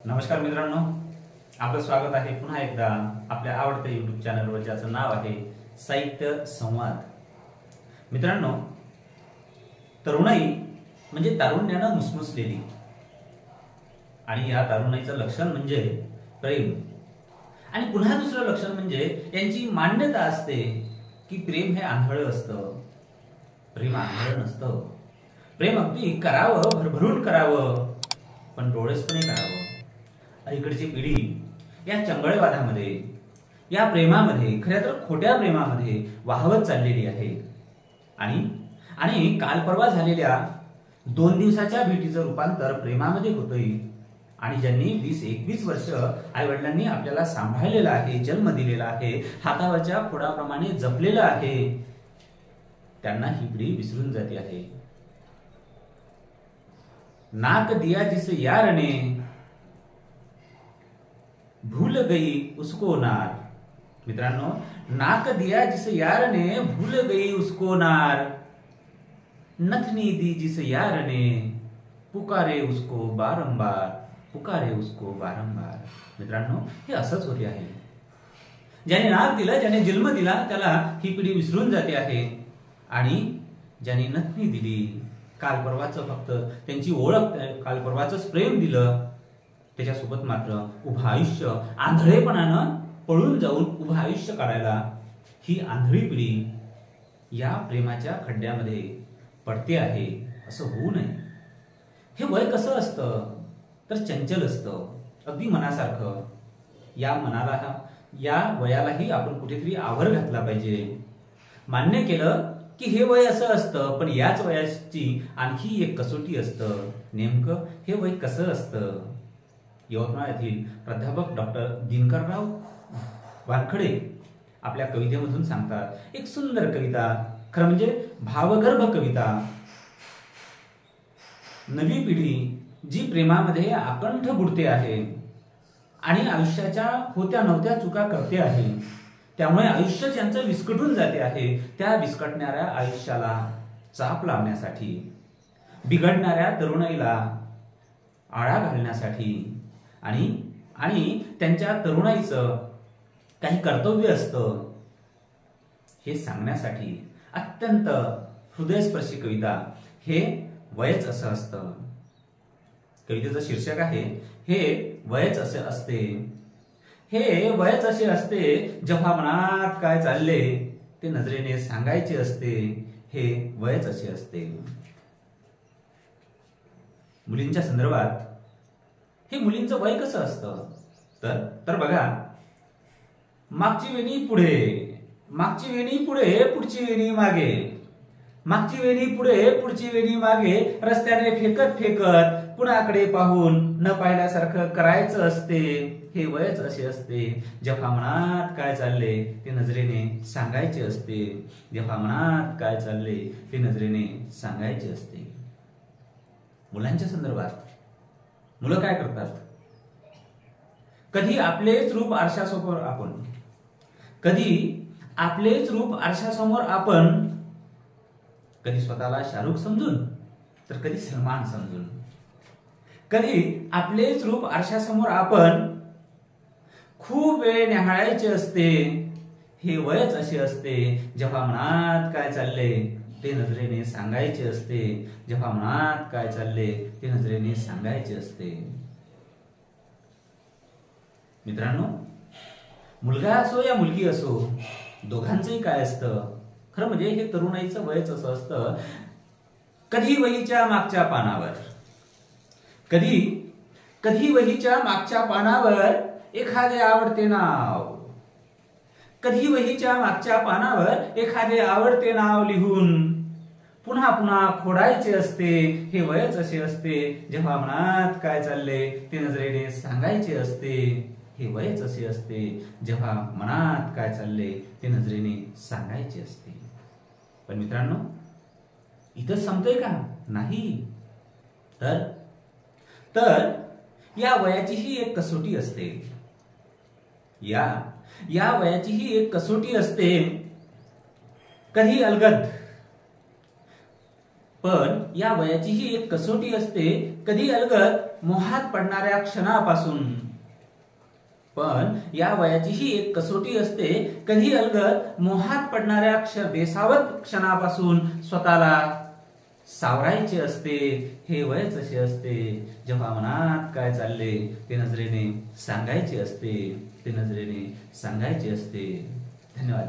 नमस्कार मित्रांनो, आपलं स्वागत आहे पुन्हा एकदा आपल्या आवडत्या YouTube चॅनलवर, ज्याचं नाव आहे साहित्य संवाद. मित्रांनो, तरुणाई म्हणजे तारुण्यानं मुसमुसलेली, आणि या तरुणाईचं लक्षण म्हणजे प्रेम. आणि पुन्हा दुसरं लक्षण म्हणजे यांची मान्यता असते की प्रेम हे आंधळं असतं. प्रेम आंधळं नसतं. प्रेम अगदी करावं, भरभरून करावं, पण डोळसपणे करावं. अलीकडची पिढी या चंगळवादामध्ये, या प्रेमामध्ये, खऱ्या तर खोट्या प्रेमामध्ये वाहवत चाललेली आहे. आणि काल परवा झालेल्या 2 दिवसाच्या भेटीचं रूपांतर प्रेमामध्ये होतंय. आणि ज्यांनी 20-21 वर्ष आई वडिलांनी आपल्याला सांभाळलेलं आहे, जन्म दिलेला आहे, हातावरच्या फोडाप्रमाणे जपलेलं आहे, त्यांना ही पिढी विसरून जाते आहे. नाक दिया जिस यार ने, भूल गई उसको नार. मित्रांनो, नाक दिया जिस यार ने, भूल गई उसको नार. नथनी दी जिस यार ने, पुकारे उसको बारंबार, पुकारे उसको बारंबार. मित्रांनो, हे असंच होते आहे. ज्याने नाक दिलं, ज्याने जन्म दिला, त्याला ही पिढी विसरून जाते आहे. आणि ज्याने नथनी दिली, काल परवाचं फक्त त्यांची ओळख, काल परवाचंच प्रेम दिलं, त्याच्यासोबत मात्र उभं आयुष्य आंधळेपणानं पळून जाऊन उभं आयुष्य काढायला ही आंधळी पिढी या प्रेमाच्या खड्ड्यामध्ये पडते आहे. असं होऊ नये. हे वय कसं असतं तर चंचल असतं, अगदी मनासारखं. या वयालाही आपण कुठेतरी आवर घातला पाहिजे. मान्य केलं की हे वय असं असतं, पण याच वयाची आणखी एक कसोटी असतं. नेमकं हे वय कसं असतं? यवतमाळ येथील प्राध्यापक डॉक्टर दिनकरराव वानखडे आपल्या कवितेमधून सांगतात. एक सुंदर कविता, खरं म्हणजे भावगर्भ कविता. नवी पिढी जी प्रेमामध्ये आकंठ बुडते आहे आणि आयुष्याच्या होत्या नव्हत्या चुका करते आहे, त्यामुळे आयुष्य ज्यांचं विस्कटून जाते आहे, त्या विस्कटणाऱ्या आयुष्याला चाप लावण्यासाठी, बिघडणाऱ्या तरुणाईला आळा घालण्यासाठी आणि त्यांच्या तरुणाईचं काही कर्तव्य असतं हे सांगण्यासाठी अत्यंत हृदयस्पर्शी कविता. हे वयच असं असतं. कवितेचं शीर्षक आहे हे वयच असे असते. हे वयच असे असते, जेव्हा मनात काय चालले ते नजरेने सांगायचे असते. हे वयच असे असते. मुलींच्या संदर्भात हे मुलींचं वय कसं असतं तर बघा, मागची वेणी पुढे, मागची वेणी पुढे, पुढची वेणी मागे, मागची वेणी पुढे, पुढची वेणी मागे, रस्त्याने फेकत फेकत पुण्याकडे पाहून न पाहिल्यासारखं करायचं असते. हे वयच असे असते, जेव्हा मनात काय चालले ते नजरेने सांगायचे असते. जेव्हा मनात काय चालले ते नजरेने सांगायचे असते. मुलांच्या संदर्भात मुलं काय करतात? कधी आपलेच रूप आरशासमोर आपण, कधी आपलेच रूप आरशासमोर आपण, कधी स्वतःला शाहरुख समजून तर कधी सलमान समजून. कधी आपलेच रूप आरशासमोर आपण खूप वेळ निहाळायचे असते. हे वयच असे असते, जेव्हा मनात काय चालले ते नजरेने सांगायचे असते. जेव्हा मनात काय चालले ते नजरेने सांगायचे असते. मित्रांनो, मुलगा असो या मुलगी असो, दोघांचंही काय असतं खरं म्हणजे हे तरुणाईचं वयच असं असतं. कधी वहीच्या मागच्या पानावर, कधी वहीच्या मागच्या पानावर एखादे आवडते नाव, कधी वहीच्या मागच्या पानावर एखादे आवडते नाव लिहून पुन्हा पुन्हा खोडायचे असते. हे वयच असे असते, जेव्हा मनात काय चालले ते नजरेने सांगायचे असते. हे वयच असे असते, जेव्हा मनात काय चालले ते नजरेने सांगायचे असते. पण मित्रांनो, इथं संपतंय का? नाही. तर या वयाची ही एक कसोटी असते. या वयाची ही एक कसोटी असते. कधी अलगद, पण या वयाची ही एक कसोटी असते. कधी अलगद मोहात पडणाऱ्या क्षणापासून. पण या वयाची ही एक कसोटी असते, कधी अलगद मोहात पडणाऱ्या बेसावत क्षणापासून स्वतःला सावरायचे असते. हे वयच असे असते जेव्हा मनात काय चालले ते नजरेने सांगायचे असते, ते नजरेने सांगायचे असते. धन्यवाद.